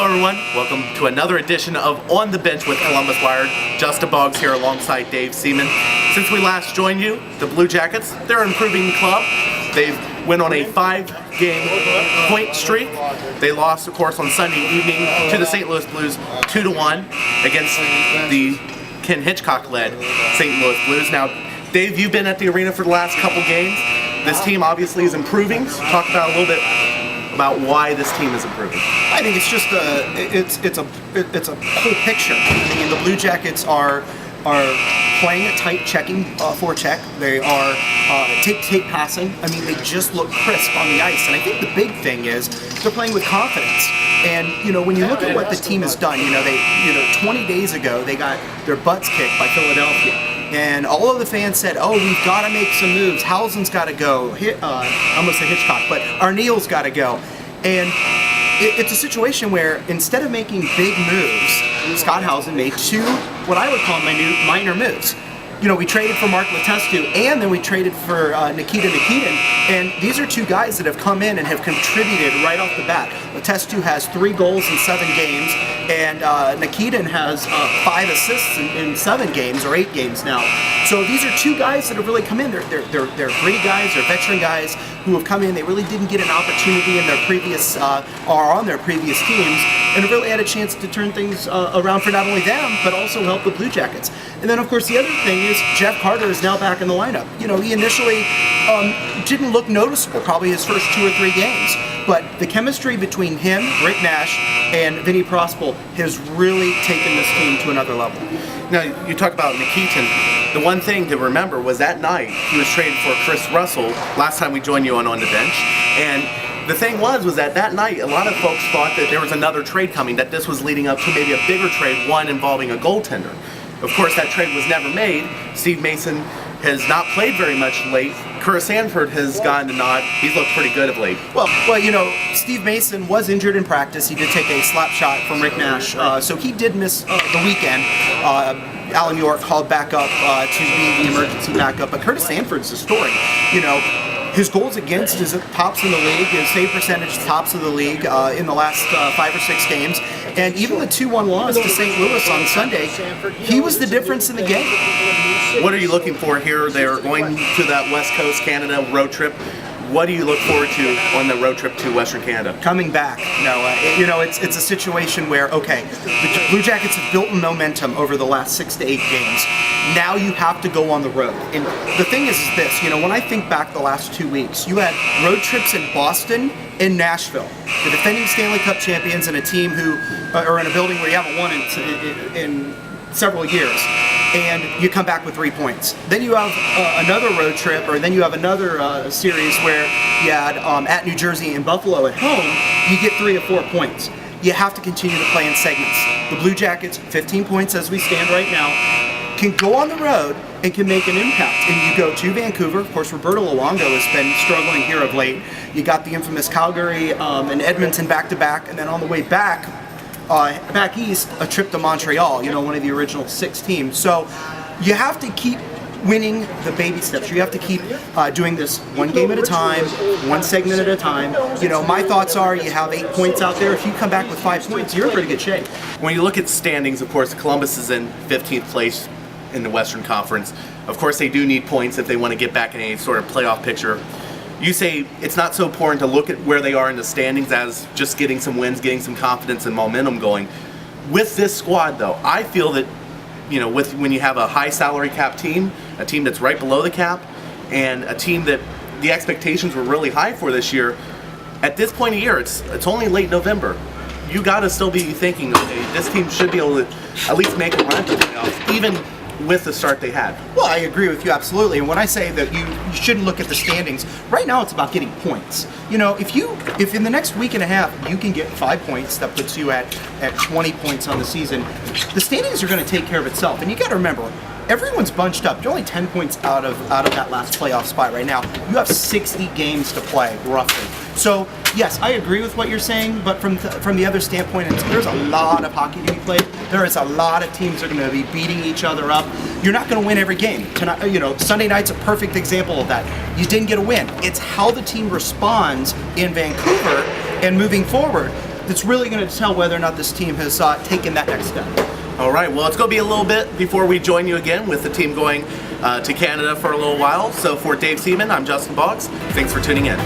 Hello everyone, welcome to another edition of On the Bench with Columbus Wired. Justin Boggs here alongside Dave Seaman. Since we last joined you, the Blue Jackets, they're an improving club. They've went on a 5-game point streak. They lost, of course, on Sunday evening to the St. Louis Blues 2-1 against the Ken Hitchcock-led St. Louis Blues. Now, Dave, you've been at the arena for the last couple games. This team obviously is improving. So talk about a little bit about why this team is improving. I think it's just it's a whole picture. I mean, the Blue Jackets are playing a tight checking forecheck. They are take passing. I mean, they just look crisp on the ice. And I think the big thing is they're playing with confidence. And when you look at what the team has done, 20 days ago they got their butts kicked by Philadelphia. And all of the fans said, "Oh, we've got to make some moves. Housen's got to go." Almost a Hitchcock, but Arneal's got to go. And it's a situation where instead of making big moves, Scott Housen made two what I would call minor moves. We traded for Mark Letestu, and then we traded for Nikita Nikitin, and these are two guys that have come in and have contributed right off the bat. Letestu has 3 goals in 7 games, and Nikitin has 5 assists in 7 games, or 8 games now. So these are two guys that have really come in. They're gritty guys, they're veteran guys who have come in. They really didn't get an opportunity in their previous, or on their previous teams, and have really had a chance to turn things around for not only them, but also help the Blue Jackets. And then, of course, the other thing is Jeff Carter is now back in the lineup. He initially didn't look noticeable, probably his first 2 or 3 games, but the chemistry between him, Rick Nash, and Vinny Prospal has really taken this team to another level. Now, you talk about Nikitin. The one thing to remember was that night he was traded for Chris Russell last time we joined you on the bench, and the thing was that night a lot of folks thought that there was another trade coming, that this was leading up to maybe a bigger trade, one involving a goaltender. Of course, that trade was never made. Steve Mason has not played very much late. Curtis Sanford has gotten the nod. He's looked pretty good of late. Well, Steve Mason was injured in practice. He did take a slap shot from Rick Nash, so he did miss the weekend. Alan York called back up to be the emergency backup, but Curtis Sanford's the story. His goals against is tops in the league. His save percentage tops of the league in the last 5 or 6 games. And even the 2-1 loss to St. Louis on Sunday, he was the difference in the game. What are you looking for here? They're going to that West Coast Canada road trip. What do you look forward to on the road trip to Western Canada? Coming back, it's a situation where, okay, the Blue Jackets have built momentum over the last 6 to 8 games. Now you have to go on the road. And the thing is this, when I think back the last 2 weeks, you had road trips in Boston and Nashville, the defending Stanley Cup champions, and a team who are in a building where you haven't won in several years. And you come back with 3 points. Then you have another road trip, or then you have another series where you had at New Jersey and Buffalo at home, you get 3 or 4 points. You have to continue to play in segments. The Blue Jackets, 15 points as we stand right now, can go on the road and can make an impact. And you go to Vancouver. Of course, Roberto Luongo has been struggling here of late. You got the infamous Calgary and Edmonton back-to-back, and then on the way back east, a trip to Montreal, one of the original 6 teams. So you have to keep winning the baby steps. You have to keep doing this one game at a time, one segment at a time. My thoughts are you have 8 points out there. If you come back with 5 points, you're in pretty good shape. When you look at standings, of course, Columbus is in 15th place in the Western Conference. Of course, they do need points if they want to get back in any sort of playoff picture. You say it's not so important to look at where they are in the standings as just getting some wins, getting some confidence and momentum going. With this squad, though, I feel that, when you have a high salary cap team, a team that's right below the cap, and a team that the expectations were really high for this year, at this point of year, it's only late November. You got to still be thinking, okay, this team should be able to at least make a run to the playoffs, even with the start they had. Well, I agree with you absolutely. And when I say that you shouldn't look at the standings, right now it's about getting points. If in the next week and a half you can get 5 points, that puts you at 20 points on the season, the standings are going to take care of itself. And you got to remember, everyone's bunched up. You're only 10 points out of that last playoff spot right now. You have 60 games to play, roughly. So, yes, I agree with what you're saying, but from the other standpoint, there's a lot of hockey to be played. There is a lot of teams that are going to be beating each other up. You're not going to win every game. Tonight, Sunday night's a perfect example of that. You didn't get a win. It's how the team responds in Vancouver and moving forward. that's really going to tell whether or not this team has taken that next step. All right, well, it's going to be a little bit before we join you again with the team going to Canada for a little while. So for Dave Seaman, I'm Justin Boggs. Thanks for tuning in.